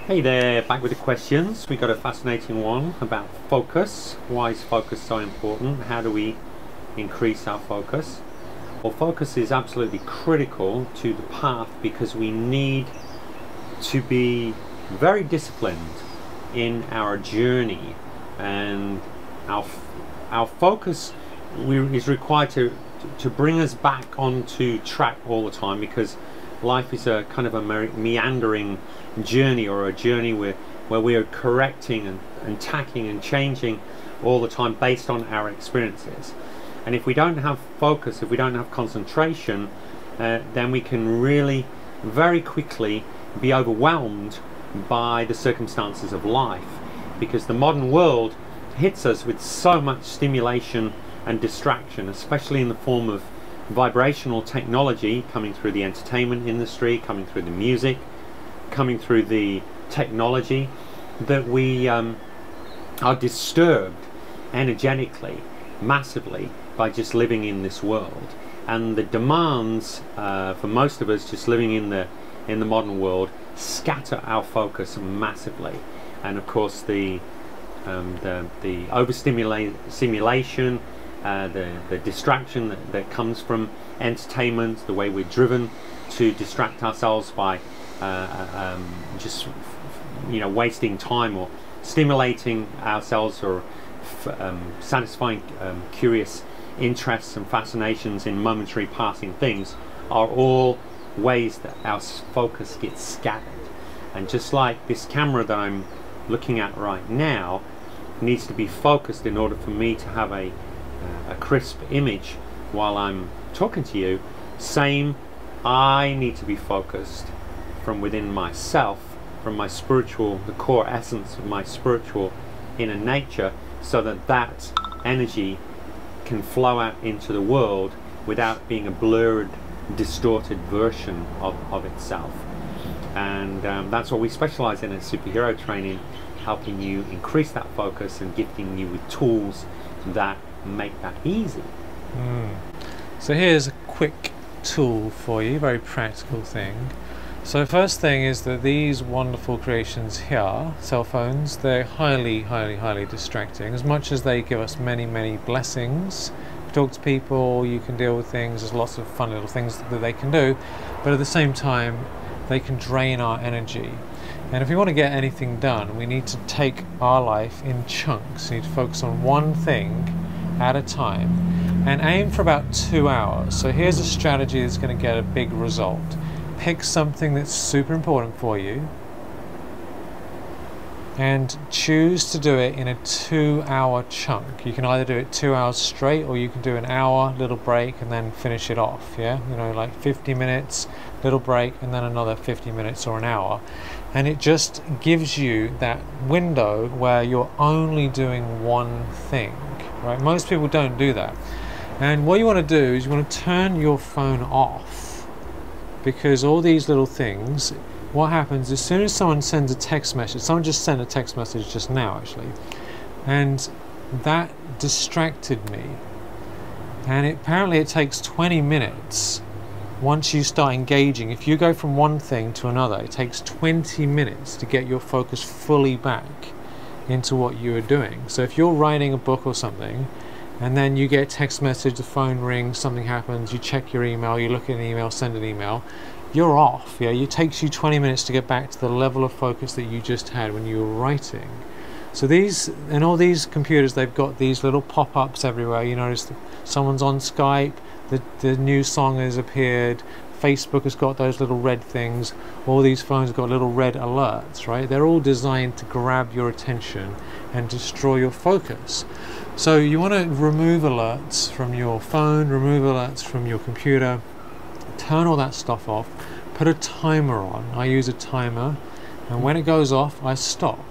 Hey there, back with the questions. We got a fascinating one about focus. Why is focus so important? How do we increase our focus? Well, focus is absolutely critical to the path because we need to be very disciplined in our journey, and our focus is required to bring us back onto track all the time, because life is a kind of a meandering journey, or a journey where we are correcting and tacking and changing all the time based on our experiences. And if we don't have focus, if we don't have concentration, then we can really very quickly be overwhelmed by the circumstances of life, because the modern world hits us with so much stimulation and distraction, especially in the form of vibrational technology coming through the entertainment industry, coming through the music, coming through the technology, that we are disturbed energetically massively by just living in this world. And the demands for most of us just living in the modern world scatter our focus massively. And of course the overstimulation, the distraction that comes from entertainment, the way we're driven to distract ourselves by just wasting time or stimulating ourselves, or satisfying curious interests and fascinations in momentary passing things, are all ways that our focus gets scattered. And just like this camera that I'm looking at right now needs to be focused in order for me to have a crisp image while I'm talking to you, same, I need to be focused from within myself, from my spiritual, the core essence of my spiritual inner nature, so that energy can flow out into the world without being a blurred, distorted version of itself. And that's what we specialize in superhero training, helping you increase that focus and gifting you with tools that make that easy. So here's a quick tool for you, very practical thing. So first thing is that these wonderful creations here, cell phones, they're highly distracting. As much as they give us many blessings, you talk to people, you can deal with things, there's lots of fun little things that they can do, but at the same time they can drain our energy. And if we want to get anything done, we need to take our life in chunks. We need to focus on one thing at a time and aim for about 2 hours. So here's a strategy that's going to get a big result. Pick something that's super important for you and choose to do it in a 2-hour chunk. You can either do it 2 hours straight, or you can do an hour, little break, and then finish it off. Yeah, like 50 minutes, little break, and then another 50 minutes or an hour. And it just gives you that window where you're only doing one thing, right? Most people don't do that. And what you want to do is you want to turn your phone off, because all these little things, what happens as soon as someone sends a text message, someone just sent a text message just now actually, and that distracted me. And apparently it takes 20 minutes once you start engaging. If you go from one thing to another, it takes 20 minutes to get your focus fully back into what you are doing. So if you're writing a book or something, and then you get a text message, the phone rings, something happens, you check your email, you look at an email, send an email, you're off. Yeah, it takes you 20 minutes to get back to the level of focus that you just had when you were writing. So these, and all these computers, they've got these little pop-ups everywhere. You notice someone's on Skype, the new song has appeared, Facebook has got those little red things, all these phones have got little red alerts, right? They're all designed to grab your attention and destroy your focus. So you want to remove alerts from your phone, remove alerts from your computer, turn all that stuff off, put a timer on. I use a timer, and when it goes off, I stop.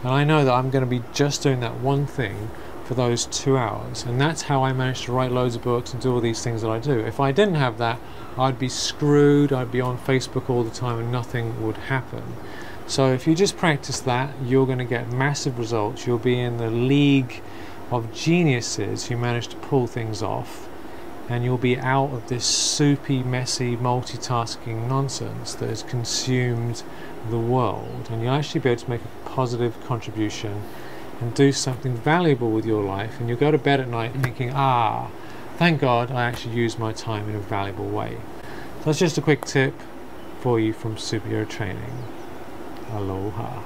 And I know that I'm going to be just doing that one thing for those 2 hours. And that's how I managed to write loads of books and do all these things that I do. If I didn't have that, I'd be screwed. I'd be on Facebook all the time and nothing would happen. So if you just practice that, you're going to get massive results. You'll be in the league of geniuses who manage to pull things off. and you'll be out of this soupy, messy, multitasking nonsense that has consumed the world, and you'll actually be able to make a positive contribution and do something valuable with your life, and you'll go to bed at night thinking, thank God I actually used my time in a valuable way. So that's just a quick tip for you from Superhero Training. Aloha.